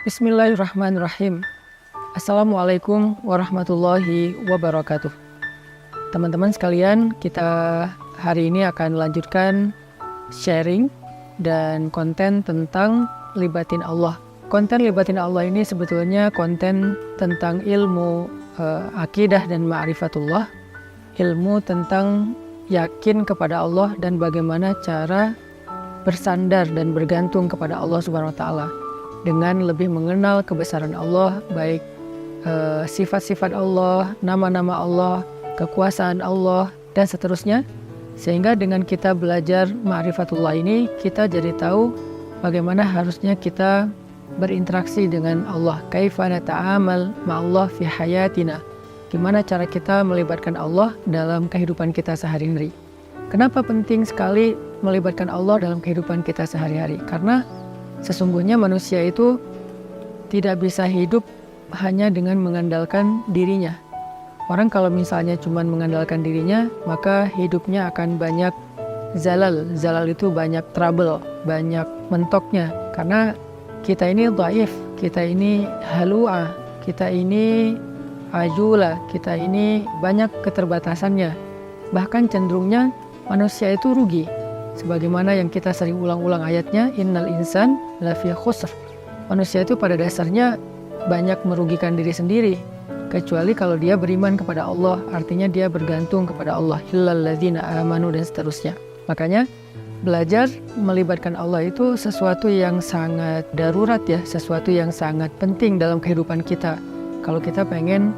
Bismillahirrahmanirrahim. Assalamualaikum warahmatullahi wabarakatuh. Teman-teman sekalian, kita hari ini akan lanjutkan sharing dan konten tentang libatin Allah. Konten libatin Allah ini sebetulnya konten tentang ilmu akidah dan ma'rifatullah, ilmu tentang yakin kepada Allah dan bagaimana cara bersandar dan bergantung kepada Allah Subhanahu wa taala dengan lebih mengenal kebesaran Allah, baik sifat-sifat Allah, nama-nama Allah, kekuasaan Allah, dan seterusnya. Sehingga dengan kita belajar ma'rifatullah ini, kita jadi tahu bagaimana harusnya kita berinteraksi dengan Allah. Kaifa nata'amal ma'allah fi hayatina. Gimana cara kita melibatkan Allah dalam kehidupan kita sehari-hari. Kenapa penting sekali melibatkan Allah dalam kehidupan kita sehari-hari? Karena sesungguhnya manusia itu tidak bisa hidup hanya dengan mengandalkan dirinya. Orang kalau misalnya cuma mengandalkan dirinya, maka hidupnya akan banyak zalal. Zalal itu banyak trouble, banyak mentoknya. Karena kita ini dhaif, kita ini halu'a, kita ini ajula, kita ini banyak keterbatasannya. Bahkan cenderungnya manusia itu rugi. Sebagaimana yang kita sering ulang-ulang ayatnya, innal insan lafi khusr. Manusia itu pada dasarnya banyak merugikan diri sendiri, kecuali kalau dia beriman kepada Allah, artinya dia bergantung kepada Allah, illal ladzina amanu, dan seterusnya. Makanya belajar melibatkan Allah itu sesuatu yang sangat darurat ya, sesuatu yang sangat penting dalam kehidupan kita. Kalau kita pengen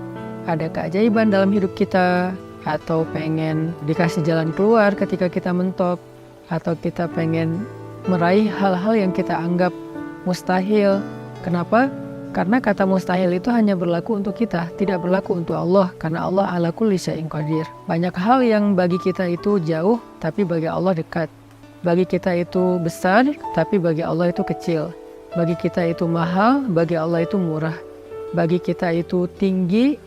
ada keajaiban dalam hidup kita, atau pengen dikasih jalan keluar ketika kita mentok, atau kita pengen meraih hal-hal yang kita anggap mustahil. Kenapa? Karena kata mustahil itu hanya berlaku untuk kita, tidak berlaku untuk Allah, karena Allah ala kulli syai'in qadir. Banyak hal yang bagi kita itu jauh, tapi bagi Allah dekat. Bagi kita itu besar, tapi bagi Allah itu kecil. Bagi kita itu mahal, bagi Allah itu murah. Bagi kita itu tinggi,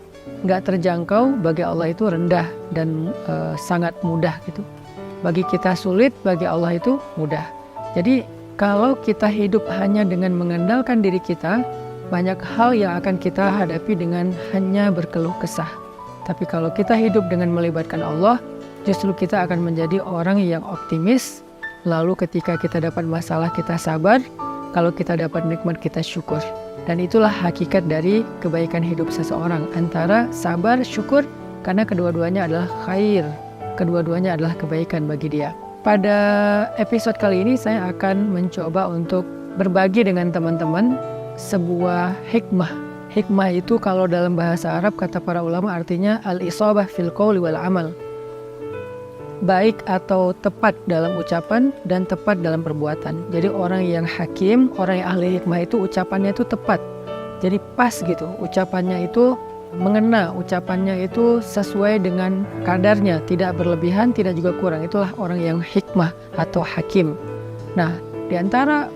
nggak terjangkau, bagi Allah itu rendah dan sangat mudah gitu. Bagi kita sulit, bagi Allah itu mudah. Jadi kalau kita hidup hanya dengan mengandalkan diri kita, banyak hal yang akan kita hadapi dengan hanya berkeluh kesah. Tapi kalau kita hidup dengan melibatkan Allah, justru kita akan menjadi orang yang optimis. Lalu ketika kita dapat masalah, kita sabar. Kalau kita dapat nikmat, kita syukur. Dan itulah hakikat dari kebaikan hidup seseorang, antara sabar, syukur, karena kedua-duanya adalah khair. Kedua-duanya adalah kebaikan bagi dia. Pada episode kali ini saya akan mencoba untuk berbagi dengan teman-teman sebuah hikmah. Hikmah itu kalau dalam bahasa Arab kata para ulama artinya al-isabah fil qawli wal amal. Baik atau tepat dalam ucapan dan tepat dalam perbuatan. Jadi orang yang hakim, orang yang ahli hikmah itu ucapannya itu tepat. Jadi pas gitu, ucapannya itu mengena, ucapannya itu sesuai dengan kadarnya, tidak berlebihan, tidak juga kurang. Itulah orang yang hikmah atau hakim. Nah, di antara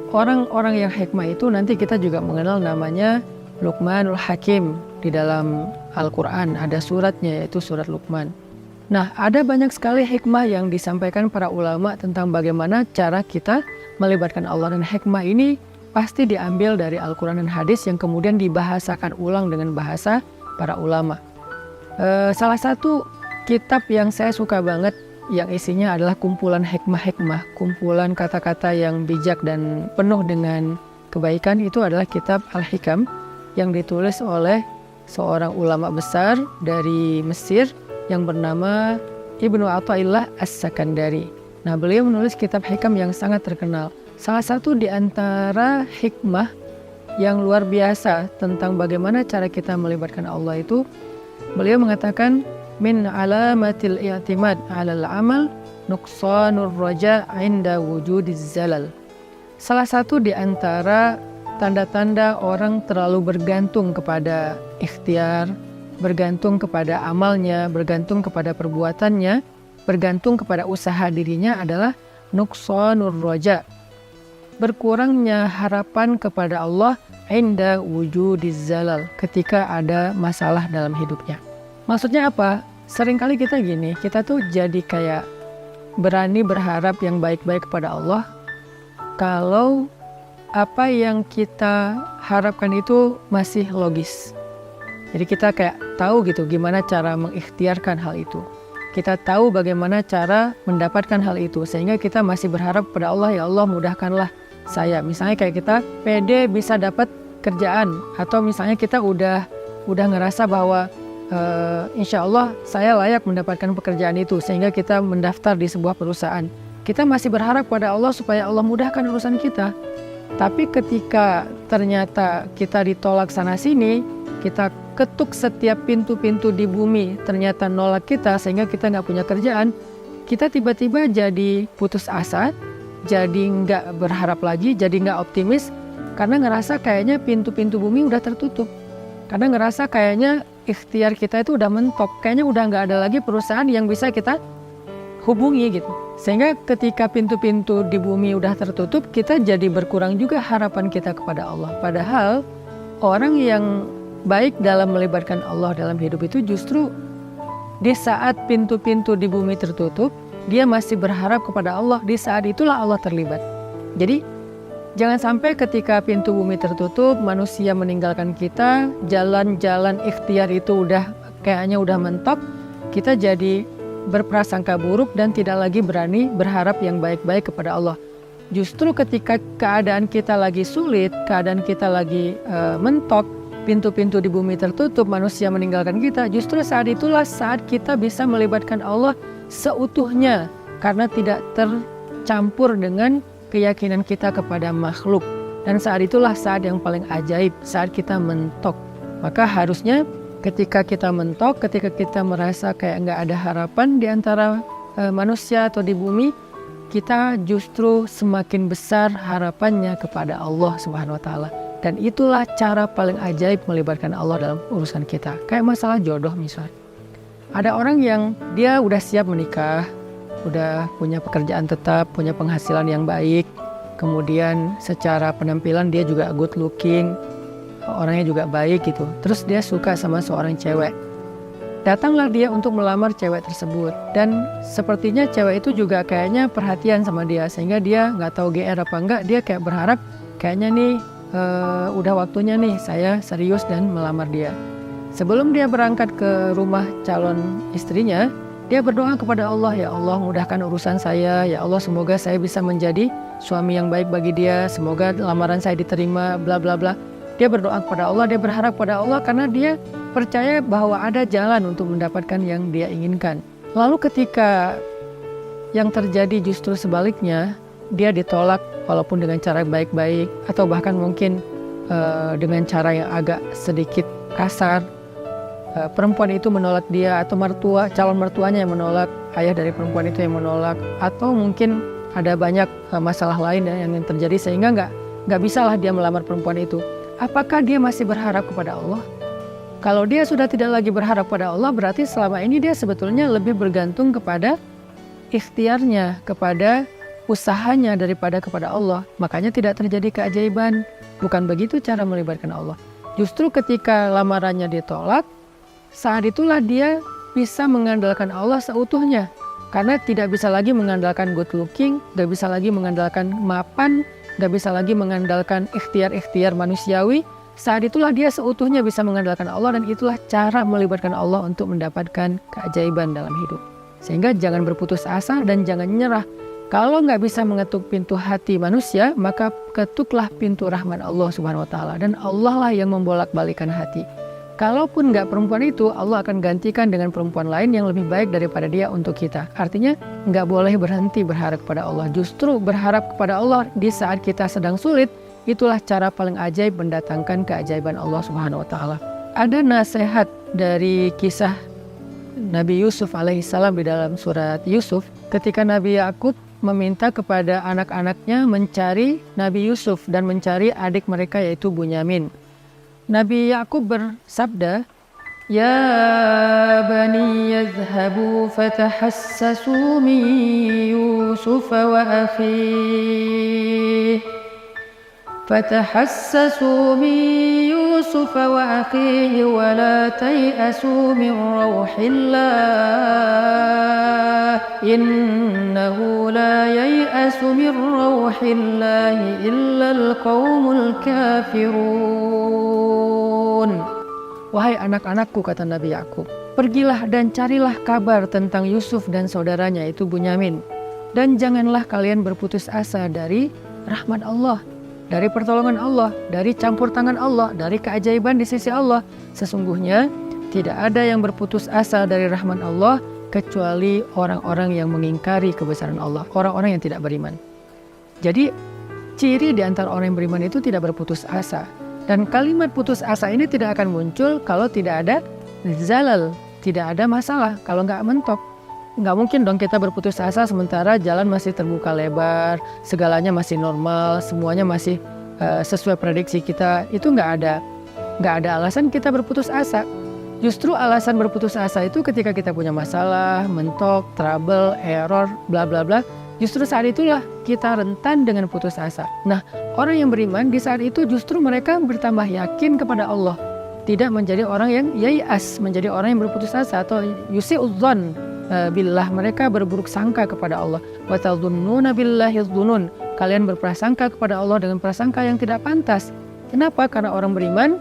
orang-orang yang hikmah itu nanti kita juga mengenal namanya Luqmanul Hakim. Di dalam Al-Quran ada suratnya, yaitu surat Luqman. Nah, ada banyak sekali hikmah yang disampaikan para ulama tentang bagaimana cara kita melibatkan Allah, dan hikmah ini pasti diambil dari Al-Quran dan hadis yang kemudian dibahasakan ulang dengan bahasa para ulama. Salah satu kitab yang saya suka banget, yang isinya adalah kumpulan hikmah-hikmah, kumpulan kata-kata yang bijak dan penuh dengan kebaikan, itu adalah kitab Al-Hikam yang ditulis oleh seorang ulama besar dari Mesir yang bernama Ibnu Athaillah As-Sakandari. Nah, beliau menulis kitab hikam yang sangat terkenal. Salah satu di antara hikmah yang luar biasa tentang bagaimana cara kita melibatkan Allah itu, beliau mengatakan, min alamatil i'timad 'alal amal nuqsanur raja' 'inda wujudiz zalal. Salah satu di antara tanda-tanda orang terlalu bergantung kepada ikhtiar, bergantung kepada amalnya, bergantung kepada perbuatannya, bergantung kepada usaha dirinya adalah nuqsanur raja', berkurangnya harapan kepada Allah inda wujudiz zalal, ketika ada masalah dalam hidupnya. Maksudnya apa? Seringkali kita gini, kita tuh jadi kayak berani berharap yang baik-baik kepada Allah kalau apa yang kita harapkan itu masih logis. Jadi kita kayak tahu gitu gimana cara mengikhtiarkan hal itu. Kita tahu bagaimana cara mendapatkan hal itu, sehingga kita masih berharap pada Allah, ya Allah mudahkanlah saya. Misalnya kayak kita pede bisa dapat kerjaan, atau misalnya kita udah ngerasa bahwa insya Allah saya layak mendapatkan pekerjaan itu, sehingga kita mendaftar di sebuah perusahaan. Kita masih berharap pada Allah supaya Allah mudahkan urusan kita. Tapi ketika ternyata kita ditolak sana sini, kita ketuk setiap pintu-pintu di bumi, ternyata nolak kita sehingga kita nggak punya kerjaan, kita tiba-tiba jadi putus asa, jadi nggak berharap lagi, jadi nggak optimis, karena ngerasa kayaknya pintu-pintu bumi udah tertutup. Karena ngerasa kayaknya ikhtiar kita itu udah mentok, kayaknya udah nggak ada lagi perusahaan yang bisa kita hubungi gitu. Sehingga ketika pintu-pintu di bumi udah tertutup, kita jadi berkurang juga harapan kita kepada Allah. Padahal orang yang baik dalam melibatkan Allah dalam hidup itu justru di saat pintu-pintu di bumi tertutup, dia masih berharap kepada Allah. Di saat itulah Allah terlibat. Jadi jangan sampai ketika pintu bumi tertutup, manusia meninggalkan kita, jalan-jalan ikhtiar itu kayaknya udah mentok, kita jadi berprasangka buruk dan tidak lagi berani berharap yang baik-baik kepada Allah. Justru ketika keadaan kita lagi sulit, keadaan kita lagi mentok, pintu-pintu di bumi tertutup, manusia meninggalkan kita, justru saat itulah saat kita bisa melibatkan Allah seutuhnya, karena tidak tercampur dengan keyakinan kita kepada makhluk. Dan saat itulah saat yang paling ajaib, saat kita mentok. Maka harusnya ketika kita mentok, ketika kita merasa kayak nggak ada harapan di antara manusia atau di bumi, kita justru semakin besar harapannya kepada Allah Subhanahu wa Ta'ala. Dan itulah cara paling ajaib melibatkan Allah dalam urusan kita. Kayak masalah jodoh misalnya. Ada orang yang dia udah siap menikah, udah punya pekerjaan tetap, punya penghasilan yang baik, kemudian secara penampilan dia juga good looking, orangnya juga baik gitu. Terus dia suka sama seorang cewek. Datanglah dia untuk melamar cewek tersebut. Dan sepertinya cewek itu juga kayaknya perhatian sama dia, sehingga dia nggak tahu GR apa enggak, dia kayak berharap kayaknya nih udah waktunya nih saya serius dan melamar dia. Sebelum dia berangkat ke rumah calon istrinya, dia berdoa kepada Allah, ya Allah mudahkan urusan saya, ya Allah semoga saya bisa menjadi suami yang baik bagi dia, semoga lamaran saya diterima, bla bla bla. Dia berdoa kepada Allah, dia berharap pada Allah karena dia percaya bahwa ada jalan untuk mendapatkan yang dia inginkan. Lalu ketika yang terjadi justru sebaliknya, dia ditolak walaupun dengan cara baik-baik, atau bahkan mungkin dengan cara yang agak sedikit kasar. Perempuan itu menolak dia, atau calon mertuanya yang menolak, ayah dari perempuan itu yang menolak, atau mungkin ada banyak masalah lain yang terjadi sehingga nggak bisalah dia melamar perempuan itu. Apakah dia masih berharap kepada Allah? Kalau dia sudah tidak lagi berharap pada Allah, berarti selama ini dia sebetulnya lebih bergantung kepada ikhtiarnya, kepada usahanya daripada kepada Allah. Makanya tidak terjadi keajaiban. Bukan begitu cara melibatkan Allah. Justru ketika lamarannya ditolak, saat itulah dia bisa mengandalkan Allah seutuhnya. Karena tidak bisa lagi mengandalkan good looking, gak bisa lagi mengandalkan mapan, gak bisa lagi mengandalkan ikhtiar-ikhtiar manusiawi. Saat itulah dia seutuhnya bisa mengandalkan Allah, dan itulah cara melibatkan Allah untuk mendapatkan keajaiban dalam hidup. Sehingga jangan berputus asa dan jangan nyerah. Kalau nggak bisa mengetuk pintu hati manusia, maka ketuklah pintu rahmat Allah Subhanahu wa Ta'ala. Dan Allah lah yang membolak-balikan hati. Kalaupun nggak perempuan itu, Allah akan gantikan dengan perempuan lain yang lebih baik daripada dia untuk kita. Artinya nggak boleh berhenti berharap kepada Allah. Justru berharap kepada Allah di saat kita sedang sulit, itulah cara paling ajaib mendatangkan keajaiban Allah Subhanahu wa Ta'ala. Ada nasihat dari kisah Nabi Yusuf alaihissalam di dalam surat Yusuf, ketika Nabi Yakub meminta kepada anak-anaknya mencari Nabi Yusuf dan mencari adik mereka yaitu Bunyamin. Nabi Yakub bersabda, "Ya bani yadhhabu fatahassasu min Yusuf wa akhihi fatahassasu min يوسف وأخيه ولا تيأسوا من روح الله إنه لا ييأس من روح الله إلا القوم الكافرون. Wahai anak-anakku, kata Nabi Yakub, pergilah dan carilah kabar tentang Yusuf dan saudaranya itu Bunyamin. Dan janganlah kalian berputus asa dari rahmat Allah, dari pertolongan Allah, dari campur tangan Allah, dari keajaiban di sisi Allah. Sesungguhnya tidak ada yang berputus asa dari rahmat Allah kecuali orang-orang yang mengingkari kebesaran Allah, orang-orang yang tidak beriman. Jadi ciri di antara orang yang beriman itu tidak berputus asa. Dan kalimat putus asa ini tidak akan muncul kalau tidak ada zalal, tidak ada masalah, kalau nggak mentok. Nggak mungkin dong kita berputus asa sementara jalan masih terbuka lebar, segalanya masih normal, semuanya masih sesuai prediksi kita. Itu nggak ada alasan kita berputus asa. Justru alasan berputus asa itu ketika kita punya masalah, mentok, trouble, error, bla bla bla. Justru saat itulah kita rentan dengan putus asa. Nah, orang yang beriman di saat itu justru mereka bertambah yakin kepada Allah. Tidak menjadi orang yang yai'as, menjadi orang yang berputus asa atau yusi'udzan billah, mereka berburuk sangka kepada Allah. Wa tadhunnuna billahi dzunun, kalian berprasangka kepada Allah dengan prasangka yang tidak pantas. Kenapa? Karena orang beriman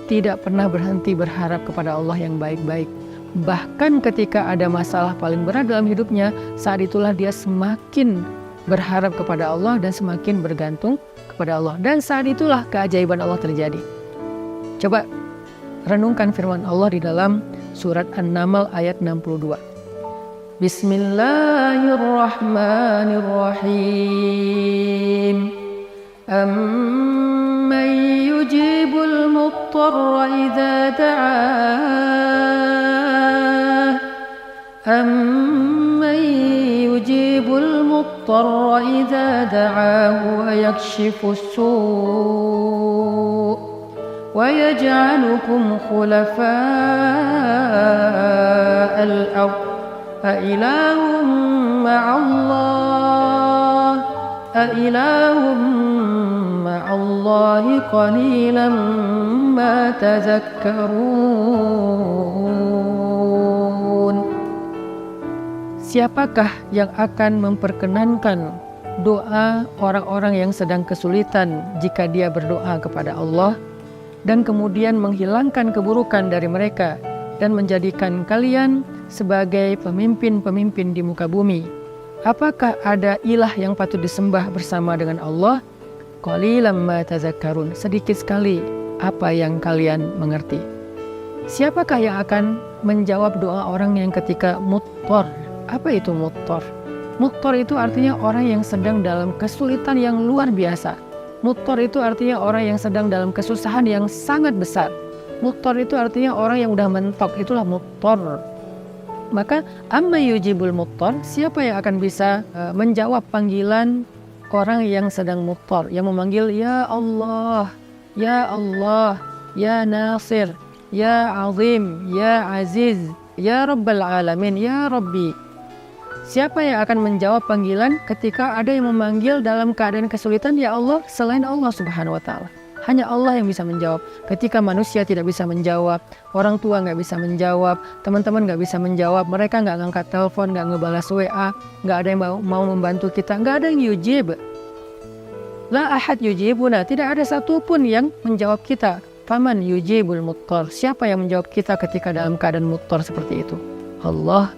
tidak pernah berhenti berharap kepada Allah yang baik-baik. Bahkan ketika ada masalah paling berat dalam hidupnya, saat itulah dia semakin berharap kepada Allah dan semakin bergantung kepada Allah. Dan saat itulah keajaiban Allah terjadi. Coba renungkan firman Allah di dalam surat An-Naml ayat 62. Bismillahirrahmanirrahim. Amman yujibul muttarra idza da'ah أَمَّنْ يُجِيبُ الْمُضْطَرَّ إِذَا دَعَاهُ وَيَكْشِفُ السُّوءَ وَيَجْعَلُكُمْ خُلَفَاءَ الْأَرْضِ أَإِلَٰهٌ مَّعَ اللَّهِ قَلِيلًا مَّا تَذَكَّرُونَ. Siapakah yang akan memperkenankan doa orang-orang yang sedang kesulitan jika dia berdoa kepada Allah dan kemudian menghilangkan keburukan dari mereka dan menjadikan kalian sebagai pemimpin-pemimpin di muka bumi? Apakah ada ilah yang patut disembah bersama dengan Allah? Qalilan ma tazakkarun, sedikit sekali apa yang kalian mengerti. Siapakah yang akan menjawab doa orang yang ketika muttar? Apa itu muttar? Muttar itu artinya orang yang sedang dalam kesulitan yang luar biasa. Muttar itu artinya orang yang sedang dalam kesusahan yang sangat besar. Muttar itu artinya orang yang udah mentok, itulah muttar. Maka amma yujibul muttar, siapa yang akan bisa menjawab panggilan orang yang sedang muttar, yang memanggil ya Allah, ya Allah, ya Nasir, ya Azim, ya Aziz, ya Rabbal Alamin, ya Rabbi. Siapa yang akan menjawab panggilan ketika ada yang memanggil dalam keadaan kesulitan ya Allah selain Allah Subhanahu wa Ta'ala? Hanya Allah yang bisa menjawab. Ketika manusia tidak bisa menjawab, orang tua nggak bisa menjawab, teman-teman nggak bisa menjawab, mereka nggak ngangkat telepon, nggak ngebalas WA, nggak ada yang mau membantu kita, nggak ada yang yujib. La ahad yujibuna, tidak ada satupun yang menjawab kita. Faman yujibul muttar, siapa yang menjawab kita ketika dalam keadaan muttar seperti itu? Allah.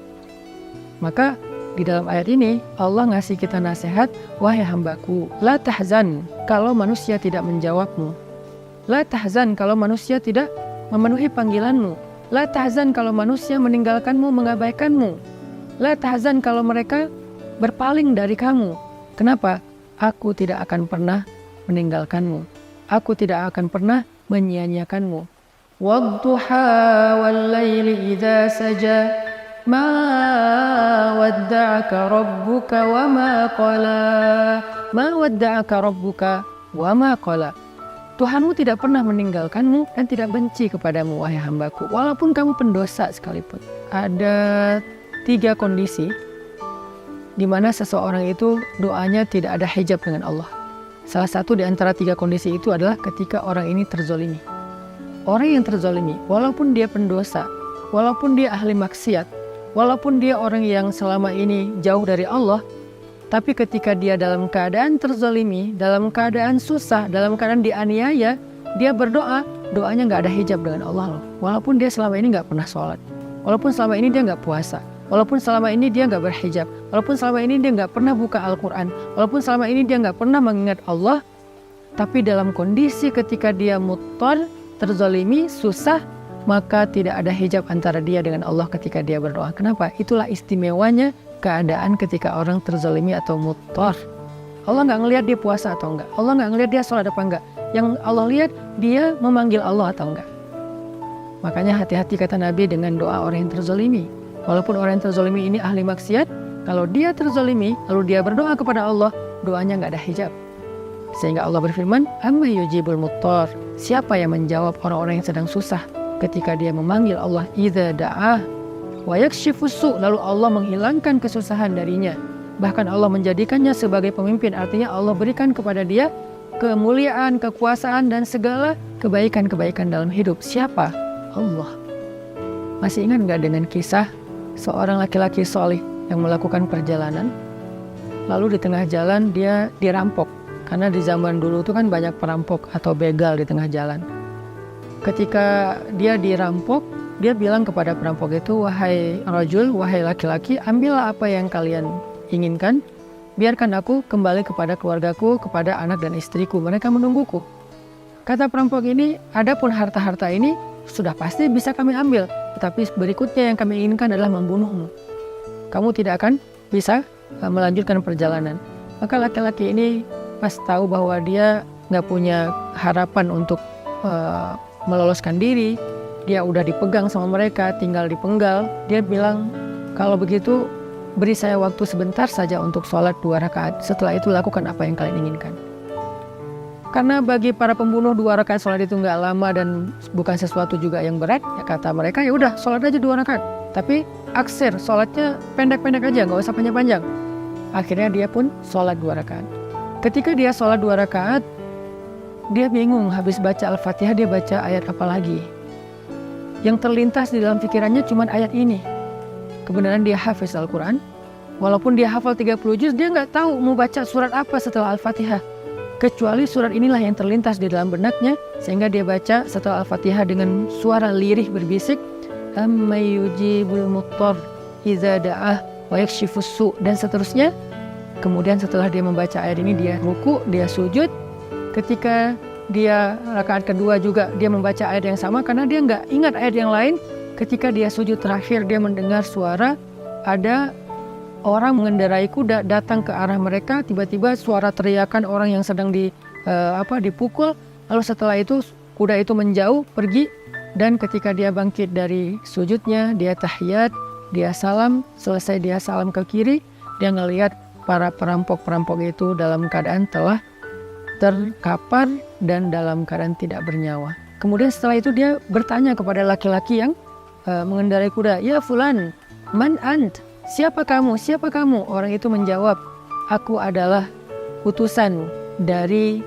Maka di dalam ayat ini Allah ngasih kita nasihat, wahai hambaku, la tahzan kalau manusia tidak menjawabmu, la tahzan kalau manusia tidak memenuhi panggilanmu, la tahzan kalau manusia meninggalkanmu, mengabaikanmu, la tahzan kalau mereka berpaling dari kamu. Kenapa? Aku tidak akan pernah meninggalkanmu, aku tidak akan pernah menyia-nyiakanmu. Wadduha wal laili idza saja ma wadda'aka rabbuka wa ma qala. Ma wadda'aka rabbuka wa ma qala. Tuhanmu tidak pernah meninggalkanmu dan tidak benci kepadamu, wahai hambaku, walaupun kamu pendosa sekalipun. Ada 3 kondisi di mana seseorang itu doanya tidak ada hijab dengan Allah. Salah satu di antara 3 kondisi itu adalah ketika orang ini terzolimi. orang yang terzalimi, walaupun dia pendosa, walaupun dia ahli maksiat, walaupun dia orang yang selama ini jauh dari Allah, tapi ketika dia dalam keadaan terzalimi, dalam keadaan susah, dalam keadaan dianiaya, dia berdoa, doanya nggak ada hijab dengan Allah loh. Walaupun dia selama ini nggak pernah sholat, walaupun selama ini dia nggak puasa, walaupun selama ini dia nggak berhijab, walaupun selama ini dia nggak pernah buka Al-Quran, walaupun selama ini dia nggak pernah mengingat Allah, tapi dalam kondisi ketika dia muttar, terzalimi, susah, maka tidak ada hijab antara dia dengan Allah ketika dia berdoa. Kenapa? Itulah istimewanya keadaan ketika orang terzalimi atau muttar. Allah nggak ngelihat dia puasa atau enggak, Allah nggak ngelihat dia sholat apa enggak. Yang Allah lihat dia memanggil Allah atau enggak. Makanya hati-hati kata Nabi dengan doa orang yang terzalimi. Walaupun orang yang terzalimi ini ahli maksiat, kalau dia terzalimi lalu dia berdoa kepada Allah, doanya nggak ada hijab. Sehingga Allah berfirman, amma yujibul muttar, siapa yang menjawab orang-orang yang sedang susah ketika dia memanggil Allah, idza da'ah wa yakshifus su', lalu Allah menghilangkan kesusahan darinya, bahkan Allah menjadikannya sebagai pemimpin. Artinya Allah berikan kepada dia kemuliaan, kekuasaan, dan segala kebaikan-kebaikan dalam hidup. Siapa? Allah. Masih ingat nggak dengan kisah seorang laki-laki solih yang melakukan perjalanan, lalu di tengah jalan dia dirampok. Karena di zaman dulu itu kan banyak perampok atau begal di tengah jalan. Ketika dia dirampok, dia bilang kepada perampok itu, wahai rajul, wahai laki-laki, ambillah apa yang kalian inginkan, biarkan aku kembali kepada keluargaku, kepada anak dan istriku, mereka menungguku. Kata perampok ini, adapun harta-harta ini sudah pasti bisa kami ambil, tetapi berikutnya yang kami inginkan adalah membunuhmu. Kamu tidak akan bisa melanjutkan perjalanan. Maka laki-laki ini pas tahu bahwa dia nggak punya harapan untuk meloloskan diri, dia udah dipegang sama mereka, tinggal dipenggal, dia bilang, kalau begitu beri saya waktu sebentar saja untuk sholat 2 rakaat, setelah itu lakukan apa yang kalian inginkan. Karena bagi para pembunuh 2 rakaat sholat itu nggak lama dan bukan sesuatu juga yang berat, ya kata mereka, ya udah sholat aja 2 rakaat, tapi aksir, sholatnya pendek-pendek aja, nggak usah panjang-panjang. Akhirnya dia pun sholat 2 rakaat. Ketika dia sholat 2 rakaat, dia bingung, habis baca Al-Fatihah dia baca ayat apa lagi. Yang terlintas di dalam pikirannya cuma ayat ini. Kebenaran dia hafiz Al-Quran, walaupun dia hafal 30 juz, dia nggak tahu mau baca surat apa setelah Al-Fatihah. Kecuali surat inilah yang terlintas di dalam benaknya, sehingga dia baca setelah Al-Fatihah dengan suara lirih berbisik, amma yujibul muttar idza da'ah wa yakshifus su', dan seterusnya. Kemudian setelah dia membaca ayat ini, dia ruku, dia sujud. Ketika dia rakaat kedua juga dia membaca ayat yang sama, karena dia nggak ingat ayat yang lain. Ketika dia sujud terakhir, dia mendengar suara ada orang mengendarai kuda datang ke arah mereka. Tiba-tiba suara teriakan orang yang sedang dipukul. Lalu setelah itu kuda itu menjauh pergi, dan ketika dia bangkit dari sujudnya, dia tahiyat, dia salam. Selesai dia salam ke kiri, dia ngelihat para perampok-perampok itu dalam keadaan telah terkapar dan dalam keadaan tidak bernyawa. Kemudian setelah itu dia bertanya kepada laki-laki yang mengendarai kuda, ya fulan, man ant? Siapa kamu? Siapa kamu? Orang itu menjawab, aku adalah utusan dari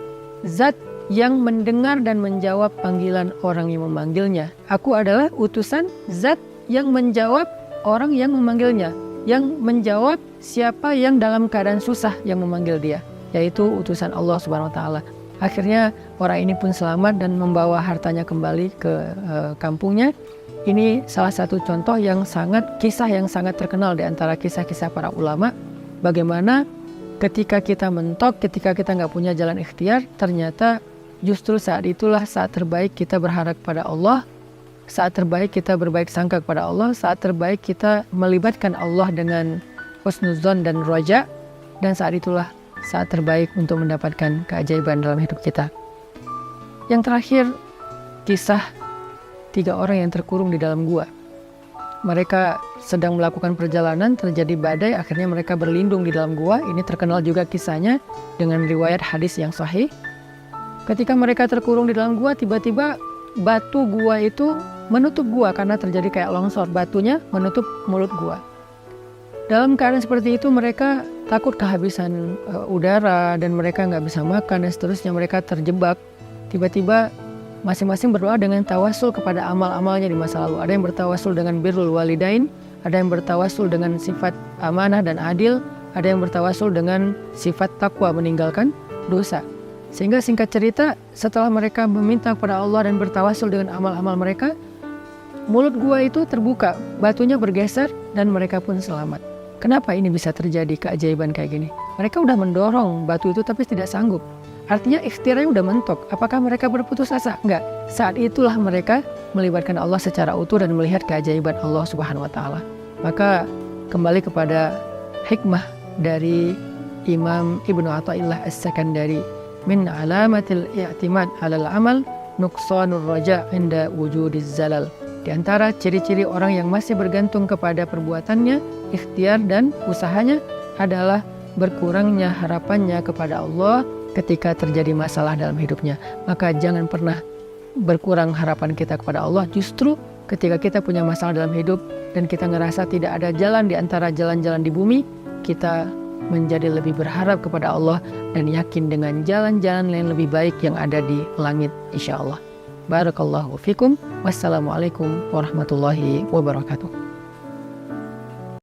Zat yang mendengar dan menjawab panggilan orang yang memanggilnya. Aku adalah utusan Zat yang menjawab orang yang memanggilnya, yang menjawab siapa yang dalam keadaan susah yang memanggil dia, yaitu utusan Allah Subhanahu wa taala. Akhirnya orang ini pun selamat dan membawa hartanya kembali ke kampungnya. Ini salah satu contoh kisah yang sangat terkenal di antara kisah-kisah para ulama. Bagaimana ketika kita mentok, ketika kita nggak punya jalan ikhtiar, ternyata justru saat itulah saat terbaik kita berharap pada Allah, saat terbaik kita berbaik sangka kepada Allah, saat terbaik kita melibatkan Allah dengan husnuzon dan roja, dan saat itulah saat terbaik untuk mendapatkan keajaiban dalam hidup kita. Yang terakhir, kisah 3 orang yang terkurung di dalam gua. Mereka sedang melakukan perjalanan, terjadi badai, akhirnya mereka berlindung di dalam gua. Ini terkenal juga kisahnya dengan riwayat hadis yang sahih. Ketika mereka terkurung di dalam gua, tiba-tiba batu gua itu menutup gua karena terjadi kayak longsor, batunya menutup mulut gua. Dalam keadaan seperti itu mereka takut kehabisan udara dan mereka nggak bisa makan dan seterusnya, mereka terjebak. Tiba-tiba masing-masing berdoa dengan tawasul kepada amal-amalnya di masa lalu. Ada yang bertawasul dengan birrul walidain, ada yang bertawasul dengan sifat amanah dan adil, ada yang bertawasul dengan sifat takwa meninggalkan dosa. Sehingga singkat cerita, setelah mereka meminta kepada Allah dan bertawasul dengan amal-amal mereka, mulut gua itu terbuka, batunya bergeser dan mereka pun selamat. Kenapa ini bisa terjadi keajaiban kayak gini? Mereka udah mendorong batu itu tapi tidak sanggup. Artinya ikhtiarnya udah mentok. Apakah mereka berputus asa? Enggak. Saat itulah mereka melibatkan Allah secara utuh dan melihat keajaiban Allah Subhanahu wa taala. Maka kembali kepada hikmah dari Imam Ibnu Athaillah As-Sakandari, min alamatil i'timad 'alal amal nuqsanur raja' inda wujudiz zalal. Di antara ciri-ciri orang yang masih bergantung kepada perbuatannya, ikhtiar dan usahanya adalah berkurangnya harapannya kepada Allah ketika terjadi masalah dalam hidupnya. Maka jangan pernah berkurang harapan kita kepada Allah. Justru ketika kita punya masalah dalam hidup dan kita ngerasa tidak ada jalan di antara jalan-jalan di bumi, kita menjadi lebih berharap kepada Allah dan yakin dengan jalan-jalan yang lebih baik yang ada di langit, insya Allah. Barakallahu fikum. Wassalamualaikum warahmatullahi wabarakatuh.